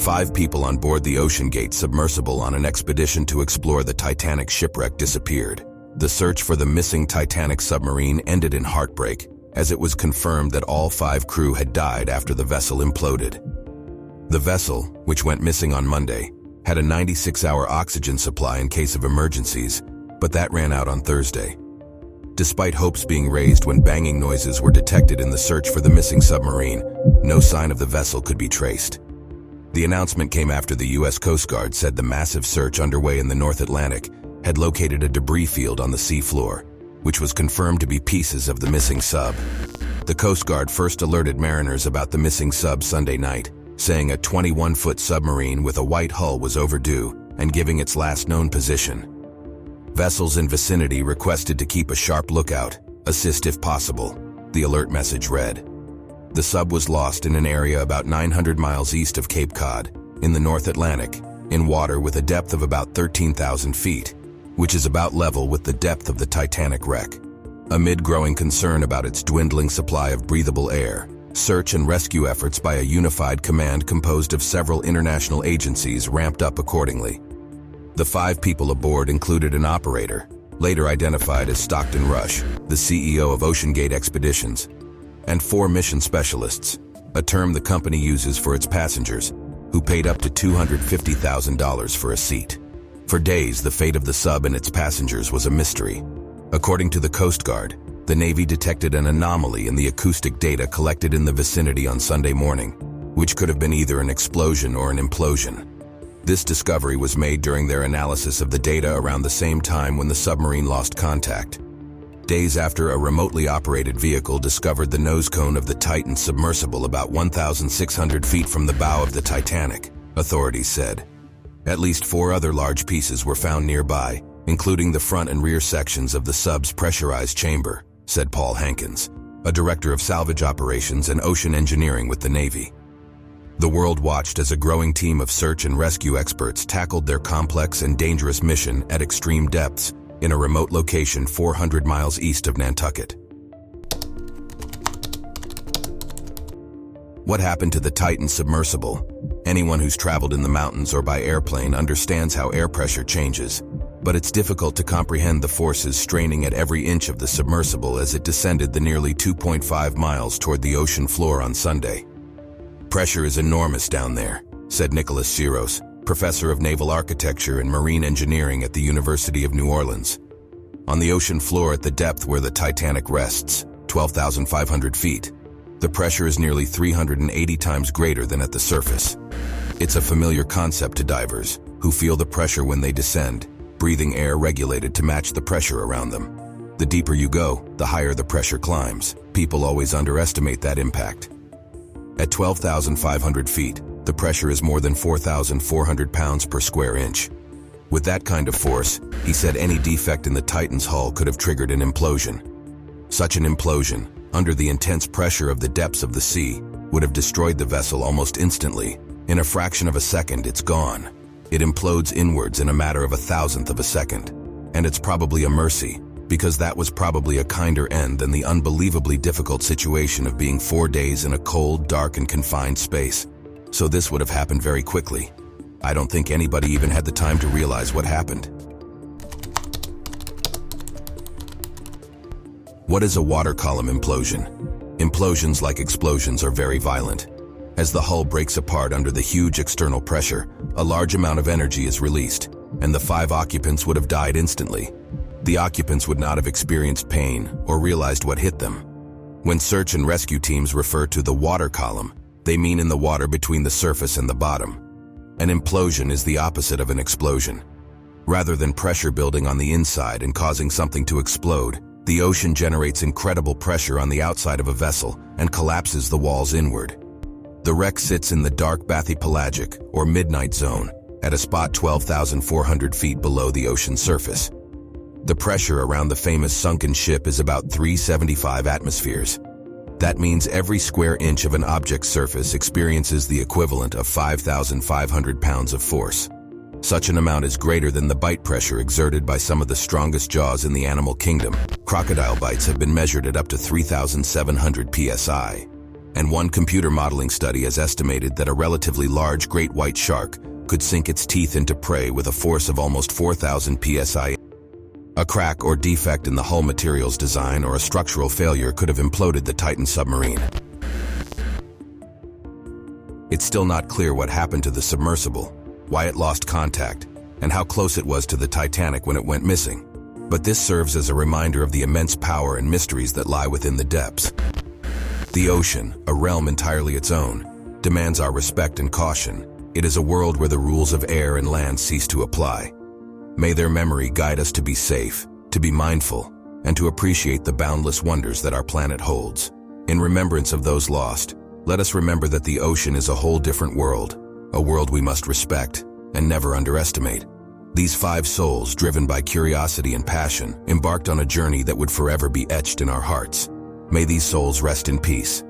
5 people on board the Oceangate submersible on an expedition to explore the Titanic shipwreck disappeared. The search for the missing Titanic submarine ended in heartbreak, as it was confirmed that all 5 crew had died after the vessel imploded. The vessel, which went missing on Monday, had a 96-hour oxygen supply in case of emergencies, but that ran out on Thursday. Despite hopes being raised when banging noises were detected in the search for the missing submarine, no sign of the vessel could be traced. The announcement came after the U.S. Coast Guard said the massive search underway in the North Atlantic had located a debris field on the seafloor, which was confirmed to be pieces of the missing sub. The Coast Guard first alerted mariners about the missing sub Sunday night, saying a 21-foot submarine with a white hull was overdue and giving its last known position. Vessels in vicinity requested to keep a sharp lookout, assist if possible, the alert message read. The sub was lost in an area about 900 miles east of Cape Cod, in the North Atlantic, in water with a depth of about 13,000 feet, which is about level with the depth of the Titanic wreck. Amid growing concern about its dwindling supply of breathable air, search and rescue efforts by a unified command composed of several international agencies ramped up accordingly. The 5 people aboard included an operator, later identified as Stockton Rush, the CEO of Oceangate Expeditions, and 4 mission specialists, a term the company uses for its passengers, who paid up to $250,000 for a seat. For days, the fate of the sub and its passengers was a mystery. According to the Coast Guard, the Navy detected an anomaly in the acoustic data collected in the vicinity on Sunday morning, which could have been either an explosion or an implosion. This discovery was made during their analysis of the data around the same time when the submarine lost contact. Days after a remotely operated vehicle discovered the nose cone of the Titan submersible about 1,600 feet from the bow of the Titanic, authorities said. At least 4 other large pieces were found nearby, including the front and rear sections of the sub's pressurized chamber, said Paul Hankins, a director of salvage operations and ocean engineering with the Navy. The world watched as a growing team of search and rescue experts tackled their complex and dangerous mission at extreme depths in a remote location 400 miles east of Nantucket. What happened to the Titan submersible? Anyone who's traveled in the mountains or by airplane understands how air pressure changes, but it's difficult to comprehend the forces straining at every inch of the submersible as it descended the nearly 2.5 miles toward the ocean floor on Sunday. Pressure is enormous down there, said Nicholas Siros, professor of naval architecture and marine engineering at the University of New Orleans. On the ocean floor at the depth where the Titanic rests, 12,500 feet, the pressure is nearly 380 times greater than at the surface. It's a familiar concept to divers, who feel the pressure when they descend, breathing air regulated to match the pressure around them. The deeper you go, the higher the pressure climbs. People always underestimate that impact. At 12,500 feet, the pressure is more than 4,400 pounds per square inch. With that kind of force, he said any defect in the Titan's hull could have triggered an implosion. Such an implosion, under the intense pressure of the depths of the sea, would have destroyed the vessel almost instantly. In a fraction of a second, it's gone. It implodes inwards in a matter of 1,000th of a second. And it's probably a mercy, because that was probably a kinder end than the unbelievably difficult situation of being 4 days in a cold, dark, and confined space. So this would have happened very quickly. I don't think anybody even had the time to realize what happened. What is a water column implosion? Implosions, like explosions, are very violent. As the hull breaks apart under the huge external pressure, a large amount of energy is released, and the 5 occupants would have died instantly. The occupants would not have experienced pain or realized what hit them. When search and rescue teams refer to the water column, they mean in the water between the surface and the bottom. An implosion is the opposite of an explosion. Rather than pressure building on the inside and causing something to explode, the ocean generates incredible pressure on the outside of a vessel and collapses the walls inward. The wreck sits in the dark bathypelagic, or midnight zone, at a spot 12,400 feet below the ocean surface. The pressure around the famous sunken ship is about 375 atmospheres. That means every square inch of an object's surface experiences the equivalent of 5,500 pounds of force. Such an amount is greater than the bite pressure exerted by some of the strongest jaws in the animal kingdom. Crocodile bites have been measured at up to 3,700 psi. and one computer modeling study has estimated that a relatively large great white shark could sink its teeth into prey with a force of almost 4,000 psi. A crack or defect in the hull materials design or a structural failure could have imploded the Titan submarine. It's still not clear what happened to the submersible, why it lost contact, and how close it was to the Titanic when it went missing. But this serves as a reminder of the immense power and mysteries that lie within the depths. The ocean, a realm entirely its own, demands our respect and caution. It is a world where the rules of air and land cease to apply. May their memory guide us to be safe, to be mindful, and to appreciate the boundless wonders that our planet holds. In remembrance of those lost, let us remember that the ocean is a whole different world, a world we must respect and never underestimate. These 5 souls, driven by curiosity and passion, embarked on a journey that would forever be etched in our hearts. May these souls rest in peace,